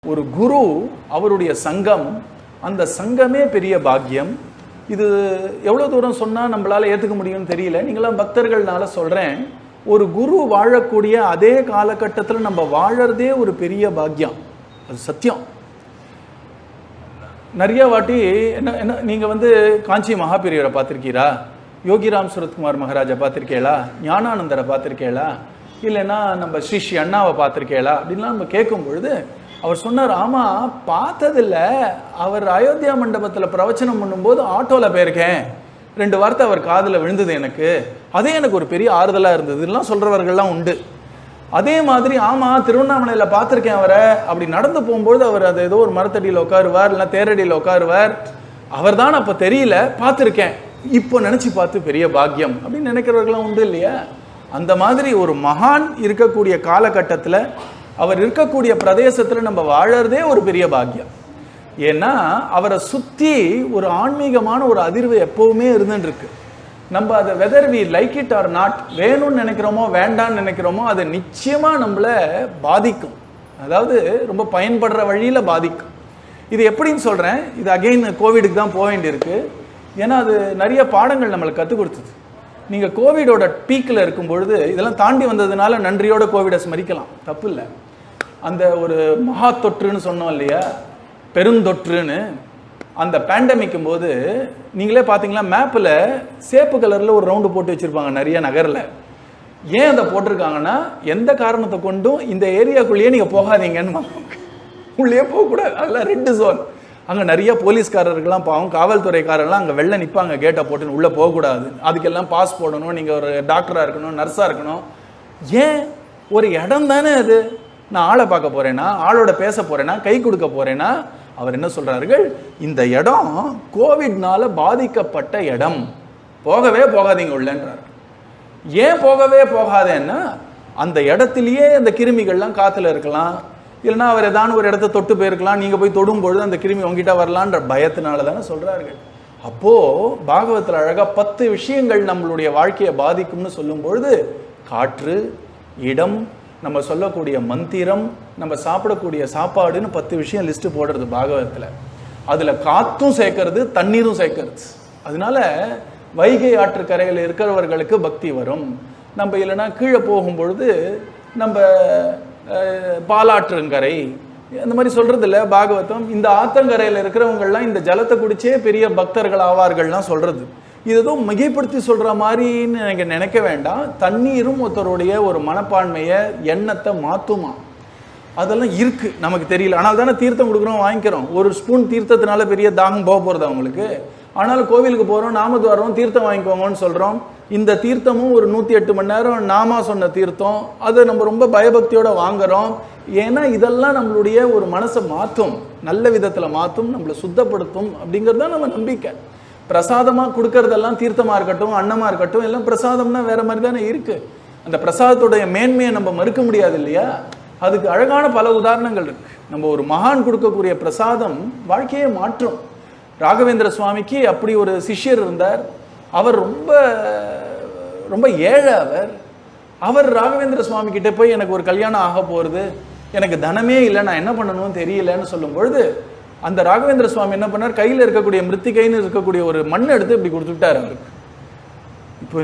ஒரு குரு, அவருடைய சங்கம், அந்த சங்கமே பெரிய பாக்கியம். இது எவ்வளோ தூரம் சொன்னால் நம்மளால் ஏற்றுக்க முடியும்னு தெரியல. நீங்களாம் பக்தர்கள்னால சொல்கிறேன். ஒரு குரு வாழக்கூடிய அதே காலகட்டத்தில் நம்ம வாழறதே ஒரு பெரிய பாக்கியம். அது சத்தியம். நிறைய வாட்டி என்ன நீங்கள் வந்து காஞ்சி மகாபெரியவரை பார்த்துருக்கீரா? யோகிராம் சுரத்குமார் மகாராஜா பார்த்துருக்கேளா? ஞானானந்தரை பார்த்துருக்கேளா? இல்லைன்னா நம்ம ஸ்ரீ ஸ்ரீ அண்ணாவை பார்த்துருக்கேளா அப்படின்லாம் நம்ம கேட்கும் பொழுது அவர் சொன்னார், ஆமாம் பார்த்ததில்ல. அவர் அயோத்தியா மண்டபத்தில் பிரவச்சனம் பண்ணும்போது ஆட்டோவில் போயிருக்கேன், 2 வார்த்தை அவர் காதில் விழுந்தது எனக்கு, அதே எனக்கு ஒரு பெரிய ஆறுதலாக இருந்தது. இதெல்லாம் சொல்கிறவர்கள்லாம் உண்டு. அதே மாதிரி ஆமாம் திருவண்ணாமலையில் பார்த்துருக்கேன் அவரை, அப்படி நடந்து போகும்போது அவர் அது ஏதோ ஒரு மரத்தடியில் உட்காருவார், இல்லைனா தேரடியில் உட்காருவார், அவர் தான் அப்போ தெரியல, பார்த்துருக்கேன், இப்போ நினச்சி பார்த்து பெரிய பாக்கியம் அப்படின்னு நினைக்கிறவர்கள்லாம் உண்டு இல்லையா? அந்த மாதிரி ஒரு மகான் இருக்கக்கூடிய காலகட்டத்தில், அவர் இருக்கக்கூடிய பிரதேசத்தில் நம்ம வாழறதே ஒரு பெரிய பாக்கியம். ஏன்னா அவரை சுற்றி ஒரு ஆன்மீகமான ஒரு அதிர்வு எப்பவுமே இருந்துருக்கு. நம்ம அதை whether we like it or not, வேணும்னு நினைக்கிறோமோ வேண்டான்னு நினைக்கிறோமோ, அதை நிச்சயமாக நம்மளை பாதிக்கும். அதாவது ரொம்ப பயன்படுற வழியில் பாதிக்கும். இது எப்படின்னு சொல்கிறேன், இது அகெயின் கோவிடுக்கு தான் போக வேண்டியிருக்கு. ஏன்னா அது நிறைய பாடங்கள் நம்மளுக்கு கற்றுக் கொடுத்தது. நீங்கள் கோவிடோட பீக்கில் இருக்கும் பொழுது இதெல்லாம் தாண்டி வந்ததுனால நன்றியோட கோவிடை ஸ்மரிக்கலாம், தப்பு இல்லை. அந்த ஒரு மகா தொற்றுன்னு சொன்னோம் இல்லையா, பெருந்தொற்றுன்னு, அந்த பேண்டமிக்கும் போது நீங்களே பார்த்தீங்களா, மேப்பில் சேப்பு கலரில் ஒரு ரவுண்டு போட்டு வச்சுருப்பாங்க நிறைய நகரில். ஏன் அதை போட்டிருக்காங்கன்னா, எந்த காரணத்தை கொண்டும் இந்த ஏரியாக்குள்ளேயே நீங்கள் போகாதீங்கன்னு, உள்ளே போகக்கூடாது, அதெல்லாம் ரெட் ஜோன். அங்கே நிறைய போலீஸ்காரர்கள்லாம் பாவம், காவல்துறைக்காரர்லாம் அங்கே வெளில நிற்பாங்க கேட்டை போட்டுன்னு, உள்ளே போகக்கூடாது, அதுக்கெல்லாம் பாஸ் போடணும், நீங்கள் ஒரு டாக்டராக இருக்கணும், நர்ஸாக இருக்கணும். ஏன்? ஒரு இடம் தானே அது. நான் ஆளை பார்க்க போகிறேன்னா, ஆளோட பேச போகிறேன்னா, கை கொடுக்க போகிறேன்னா, அவர் என்ன சொல்கிறார்கள், இந்த இடம் கோவிட்னால பாதிக்கப்பட்ட இடம், போகவே போகாதீங்க உள்ளன்றார். ஏன் போகவே போகாதேன்னா, அந்த இடத்துலையே அந்த கிருமிகள்லாம் காற்றுல இருக்கலாம், இல்லைனா அவர் ஏதான ஒரு இடத்த தொட்டு போயிருக்கலாம், நீங்கள் போய் தொடும்பொழுது அந்த கிருமி உங்ககிட்ட வரலான்ற பயத்தினால தானே சொல்கிறார்கள். அப்போது பாகவத்தில் அழகாக 10 விஷயங்கள் நம்மளுடைய வாழ்க்கையை பாதிக்கும்னு சொல்லும்பொழுது, காற்று, இடம், நம்ம சொல்லக்கூடிய மந்திரம், நம்ம சாப்பிடக்கூடிய சாப்பாடுன்னு 10 விஷயம் லிஸ்ட்டு போடுறது பாகவத்தில். அதில் காற்றும் சேர்க்கறது, தண்ணீரும் சேர்க்கறது. அதனால வைகை ஆற்றுக்கரையில் இருக்கிறவர்களுக்கு பக்தி வரும். நம்ம இல்லைன்னா கீழே போகும்பொழுது நம்ம பாலாற்றங்கரை அந்த மாதிரி சொல்றது இல்லை பாகவதம். இந்த ஆத்தங்கரையில் இருக்கிறவங்கள்லாம் இந்த ஜலத்தை குடிச்சே பெரிய பக்தர்கள் ஆவார்கள்லாம் சொல்றது. இது எதுவும் மிகைப்படுத்தி சொல்ற மாதிரின்னு நீங்கள் நினைக்க வேண்டாம். தண்ணீரும் ஒருத்தருடைய ஒரு மனப்பான்மையை, எண்ணத்தை மாற்றுமா, அதெல்லாம் இருக்கு, நமக்கு தெரியல. ஆனால் தானே தீர்த்தம் கொடுக்குறோம், வாங்கிக்கிறோம். ஒரு ஸ்பூன் தீர்த்தத்தினால பெரிய தாகம் போக போகிறது அவங்களுக்கு. ஆனாலும் கோவிலுக்கு போகிறோம், நாமத்வாரம் தீர்த்தம் வாங்கிக்கோங்கன்னு சொல்கிறோம். இந்த தீர்த்தமும் ஒரு 108 மணி நேரம் நாமா சொன்ன தீர்த்தம், அதை நம்ம ரொம்ப பயபக்தியோடு வாங்குகிறோம். ஏன்னா இதெல்லாம் நம்மளுடைய ஒரு மனசை மாற்றும், நல்ல விதத்தில் மாற்றும், நம்மளை சுத்தப்படுத்தும் அப்படிங்கிறது தான் நம்ம நம்பிக்கை. பிரசாதமாக கொடுக்கறதெல்லாம் தீர்த்தமாக இருக்கட்டும், அன்னமாக இருக்கட்டும், எல்லாம் பிரசாதம்னா வேற மாதிரி தானே இருக்குது. அந்த பிரசாதத்துடைய மேன்மையை நம்ம மறுக்க முடியாது இல்லையா? அதுக்கு அழகான பல உதாரணங்கள் இருக்குது. நம்ம ஒரு மகான் கொடுக்கக்கூடிய பிரசாதம் வாழ்க்கையே மாற்றும். ராகவேந்திர சுவாமிக்கு அப்படி ஒரு சிஷ்யர் இருந்தார். அவர் ரொம்ப ரொம்ப ஏழை. அவர் ராகவேந்திர சுவாமி கிட்டே போய் எனக்கு ஒரு கல்யாணம் ஆக போகிறது, எனக்கு தனமே இல்லை, நான் என்ன பண்ணணும்னு தெரியலன்னு சொல்லும் பொழுது அந்த ராகவேந்திர சுவாமி என்ன பண்ணார், கையில் இருக்கக்கூடிய மிருத்திகைன்னு இருக்கக்கூடிய ஒரு மண்ணை எடுத்து இப்படி கொடுத்துட்டார் அவருக்கு. இப்போ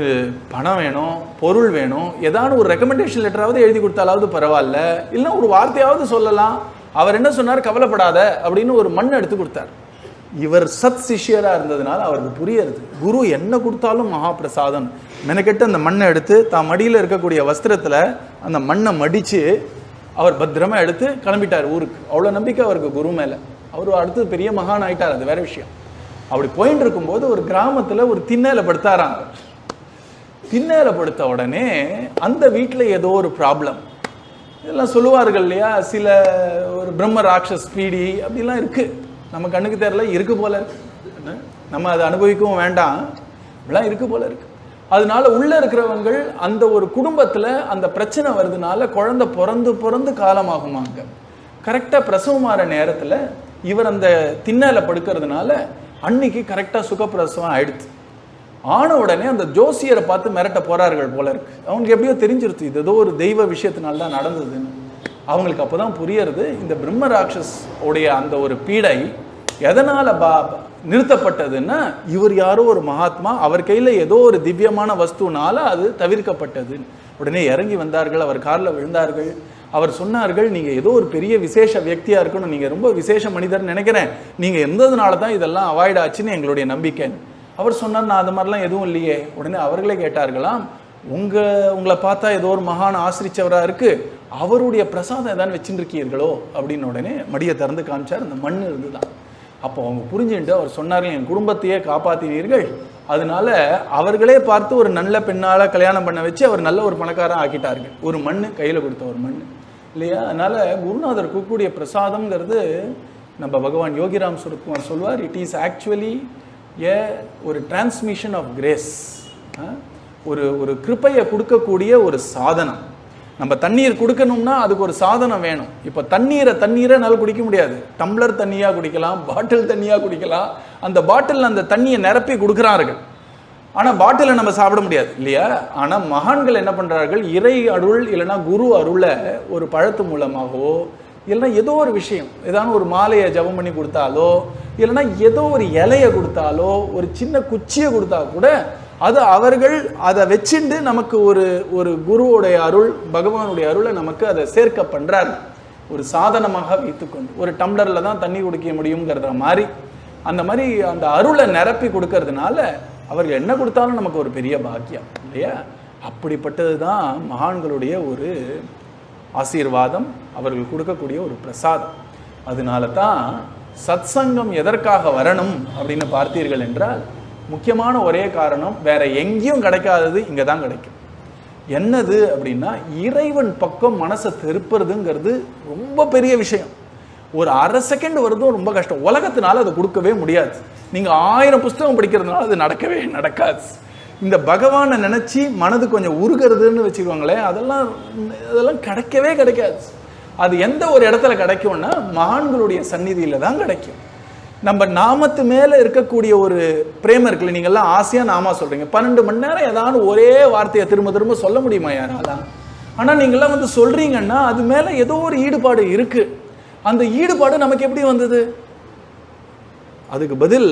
பணம் வேணும், பொருள் வேணும், ஏதாவது ஒரு ரெக்கமெண்டேஷன் லெட்டராவது எழுதி கொடுத்தாலாவது பரவாயில்ல, இல்லைன்னா ஒரு வார்த்தையாவது சொல்லலாம். அவர் என்ன சொன்னார், கவலைப்படாத அப்படின்னு ஒரு மண்ணை எடுத்து கொடுத்தார். இவர் சத் சிஷ்யராக இருந்ததுனால அவருக்கு புரியுது, குரு என்ன கொடுத்தாலும் மகாபிரசாதம். மெனக்கெட்டு அந்த மண்ணை எடுத்து தான் மடியில் இருக்கக்கூடிய வஸ்திரத்தில் அந்த மண்ணை மடித்து அவர் பத்திரமா எடுத்து கிளம்பிட்டார் ஊருக்கு. அவ்வளோ நம்பிக்கை அவருக்கு குரு மேலே. அவர் அடுத்து பெரிய மகான் ஆயிட்டார், அது வேற விஷயம். அப்படி போயிட்டு இருக்கும்போது ஒரு கிராமத்தில் ஒரு திண்ணையில படுத்தாராங்க. திண்ணையில படுத்த உடனே அந்த வீட்டில் ஏதோ ஒரு ப்ராப்ளம். இதெல்லாம் சொல்லுவார்கள் இல்லையா, சில ஒரு பிரம்ம ராட்சஸ் பீடி அப்படிலாம் இருக்குது, நம்ம கண்ணுக்கு தெரியல, இருக்கு போல இருக்கு, நம்ம அதை அனுபவிக்கவும் வேண்டாம், இப்படிலாம் இருக்கு போல இருக்கு. அதனால உள்ள இருக்கிறவங்க அந்த ஒரு குடும்பத்தில் அந்த பிரச்சனை வருதுனால குழந்தை பிறந்து காலமாகுமாங்க. கரெக்டாக பிரசவமாற நேரத்தில் இவர் அந்த திண்ணையில படுக்கிறதுனால அன்னைக்கு கரெக்டாக சுகப்பிரசவம் ஆயிடுச்சு. ஆன உடனே அந்த ஜோசியரை பார்த்து மிரட்ட போறார்கள் போல இருக்கு. அவங்களுக்கு எப்படியோ தெரிஞ்சிருச்சு இது ஏதோ ஒரு தெய்வ விஷயத்தினால தான் நடந்ததுன்னு. அவங்களுக்கு அப்போதான் புரியறது இந்த பிரம்ம ராட்சஸ் உடைய அந்த ஒரு பீடை எதனால நிறுத்தப்பட்டதுன்னா, இவர் யாரோ ஒரு மகாத்மா, அவர் கையில ஏதோ ஒரு திவ்யமான வஸ்துனால அது தவிர்க்கப்பட்டது. உடனே இறங்கி வந்தார்கள், அவர் காலில் விழுந்தார்கள். அவர் சொன்னார்கள், நீங்க ஏதோ ஒரு பெரிய விசேஷ வியக்தியா இருக்கணும், நீங்க ரொம்ப விசேஷ மனிதர் நினைக்கிறேன், நீங்க இருந்ததுனால தான் இதெல்லாம் அவாய்ட் ஆச்சுன்னு எங்களுடைய நம்பிக்கை. அவர் சொன்னார், நான் அது மாதிரிலாம் எதுவும் இல்லையே. உடனே அவர்களே கேட்டார்களாம், உங்களை பார்த்தா ஏதோ ஒரு மகான் ஆசிரிச்சவரா இருக்கு, அவருடைய பிரசாதம் ஏதாவது வச்சுருக்கீர்களோ அப்படின்னு. உடனே மடியை திறந்து காமிச்சார், அந்த மண் இருந்துதான். அப்போ அவங்க புரிஞ்சுட்டு அவர் சொன்னார்கள், என் குடும்பத்தையே காப்பாற்றினீர்கள், அதனால அவர்களே பார்த்து ஒரு நல்ல பெண்ணால கல்யாணம் பண்ண வச்சு அவர் நல்ல ஒரு பணக்காரன் ஆக்கிட்டார்கள். ஒரு மண் கையில் கொடுத்த ஒரு மண் இல்லையா. அதனால குருநாதர் கூடிய பிரசாதம்ங்கிறது நம்ம பகவான் யோகிராம் சுரத்குமார் சொல்வார், இட் இஸ் ஆக்சுவலி ஒரு டிரான்ஸ்மிஷன் ஆஃப் கிரேஸ், ஒரு கிருப்பையை கொடுக்கக்கூடிய ஒரு சாதனம். நம்ம தண்ணீர் கொடுக்கணும்னா அதுக்கு ஒரு சாதனம் வேணும். இப்போ தண்ணீரை நல்லா குடிக்க முடியாது. டம்ளர் தண்ணியாக குடிக்கலாம், பாட்டில் தண்ணியாக குடிக்கலாம். அந்த பாட்டில் அந்த தண்ணியை நிரப்பி கொடுக்குறார்கள். ஆனால் பாட்டிலை நம்ம சாப்பிட முடியாது இல்லையா. ஆனால் மகான்கள் என்ன பண்ணுறார்கள், இறை அருள் இல்லைன்னா குரு அருளை ஒரு பழத்து மூலமாகவோ இல்லைன்னா ஏதோ ஒரு விஷயம், ஏதாவது ஒரு மாலையை ஜபம் பண்ணி கொடுத்தாலோ இல்லைன்னா ஏதோ ஒரு இலையை கொடுத்தாலோ ஒரு சின்ன குச்சியை கொடுத்தா கூட அது அவர்கள் அதை வச்சுட்டு நமக்கு ஒரு குருவுடைய அருள், பகவானுடைய அருளை நமக்கு அதை சேர்க்க பண்றாரு. ஒரு சாதனமாக வைத்துக்கொண்டு ஒரு டம்ளர்ல தான் தண்ணி குடிக்க முடியுங்கிறத மாதிரி அந்த மாதிரி அந்த அருளை நிரப்பி கொடுக்கறதுனால அவர்கள் என்ன கொடுத்தாலும் நமக்கு ஒரு பெரிய பாக்கியம் இல்லையா. அப்படிப்பட்டது தான் மகான்களுடைய ஒரு ஆசீர்வாதம், அவர்கள் கொடுக்கக்கூடிய ஒரு பிரசாதம். அதனால தான் சத் சங்கம் எதற்காக வரணும் அப்படின்னு பார்த்தீர்கள் என்றால், முக்கியமான ஒரே காரணம், வேற எங்கேயும் கிடைக்காதது இங்கே தான் கிடைக்கும். என்னது அப்படின்னா, இறைவன் பக்கம் மனசை திருப்புறதுங்கிறது ரொம்ப பெரிய விஷயம். ஒரு அரை செகண்ட் வருதும் ரொம்ப கஷ்டம். உலகத்தினால அதை கொடுக்கவே முடியாது. நீங்கள் 1000 புஸ்தகம் படிக்கிறதுனால அது நடக்காது. இந்த பகவானை நினச்சி மனது கொஞ்சம் உருகிறதுன்னு வச்சுக்கோங்களேன், அதெல்லாம் கிடைக்காது. அது எந்த ஒரு இடத்துல கிடைக்கும்னா மகான்களுடைய சந்நிதியில் தான் கிடைக்கும். நம்ம நாமத்து மேலே இருக்கக்கூடிய ஒரு பிரேமம் இருக்குல்ல, நீங்கள்லாம் ஆசையாக நாமா சொல்கிறீங்க. 12 மணி நேரம் ஏதாவது ஒரே வார்த்தையை திரும்ப சொல்ல முடியுமா யாராலாம்? ஆனால் நீங்கள்லாம் வந்து சொல்கிறீங்கன்னா அது மேலே ஏதோ ஒரு ஈடுபாடு இருக்குது. அந்த ஈடுபாடு நமக்கு எப்படி வந்தது? அதுக்கு பதில்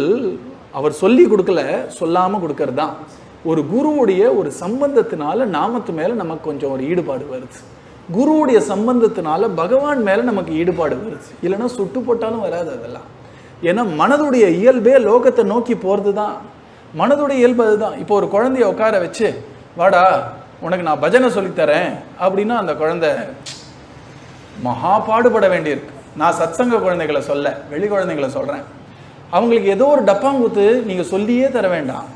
அவர் சொல்லி கொடுக்கல, சொல்லாமல் கொடுக்கறது தான். ஒரு குருவுடைய ஒரு சம்பந்தத்தினால நாமத்து மேலே நமக்கு கொஞ்சம் ஒரு ஈடுபாடு வருது. குருவுடைய சம்பந்தத்தினால பகவான் மேலே நமக்கு ஈடுபாடு வருது. இல்லைன்னா சுட்டு போட்டாலும் வராது அதெல்லாம். ஏன்னா மனதுடைய இயல்பே லோகத்தை நோக்கி போகிறது தான். மனதுடைய இயல்பு அதுதான். இப்போ ஒரு குழந்தைய உட்கார வச்சு, வாடா உனக்கு நான் பஜனை சொல்லித்தரேன் அப்படின்னா அந்த குழந்தை மகா பாடுபட வேண்டியிருக்கு. நான் சத்சங்க குழந்தைகளை சொல்ல, வெளி குழந்தைகளை சொல்கிறேன். அவங்களுக்கு ஏதோ ஒரு டப்பாங்குத்து நீங்கள் சொல்லியே தர வேண்டாம்.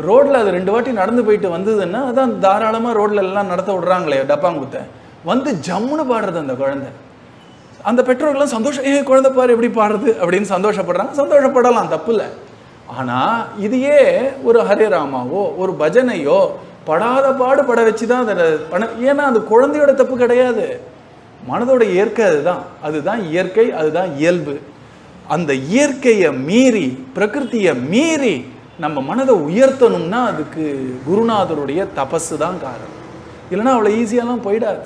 ரோட்டில் அது 2 வாட்டி நடந்து போயிட்டு வந்ததுன்னா அதான் தாராளமாக ரோட்டில் எல்லாம் நடத்த விடுறாங்களே டப்பாங்குத்தை, வந்து ஜம்முன்னு பாடுறது அந்த குழந்தை. அந்த பெற்றோர்கள்லாம் சந்தோஷம், குழந்தை பாரு எப்படி பாடுறது அப்படின்னு சந்தோஷப்படுறாங்க. சந்தோஷப்படலாம், தப்பு இல்லை. ஆனால் இதையே ஒரு ஹரே ராமாவோ ஒரு பஜனையோ படாத பாடுபட வச்சு தான் அதை ஏன்னா அது குழந்தையோட தப்பு கிடையாது, மனதோட இயற்கை. அதுதான் இயற்கை, அதுதான் இயல்பு. அந்த இயற்கையை மீறி, பிரகிருத்தியை மீறி நம்ம மனதை உயர்த்தணும்னா அதுக்கு குருநாதருடைய தபஸு தான் காரணம். இல்லைன்னா அவ்வளோ ஈஸியாலாம் போயிடாது.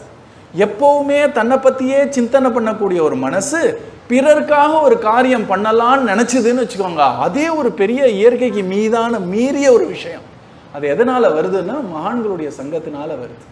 எப்பவுமே தன்னை பற்றியே சிந்தனை பண்ணக்கூடிய ஒரு மனசு பிறருக்காக ஒரு காரியம் பண்ணலான்னு நினச்சிதுன்னு வச்சுக்கோங்க, அதே ஒரு பெரிய இயற்கைக்கு மீறிய ஒரு விஷயம். அது எதனால் வருதுன்னா மகான்களுடைய சங்கத்தினால வருது.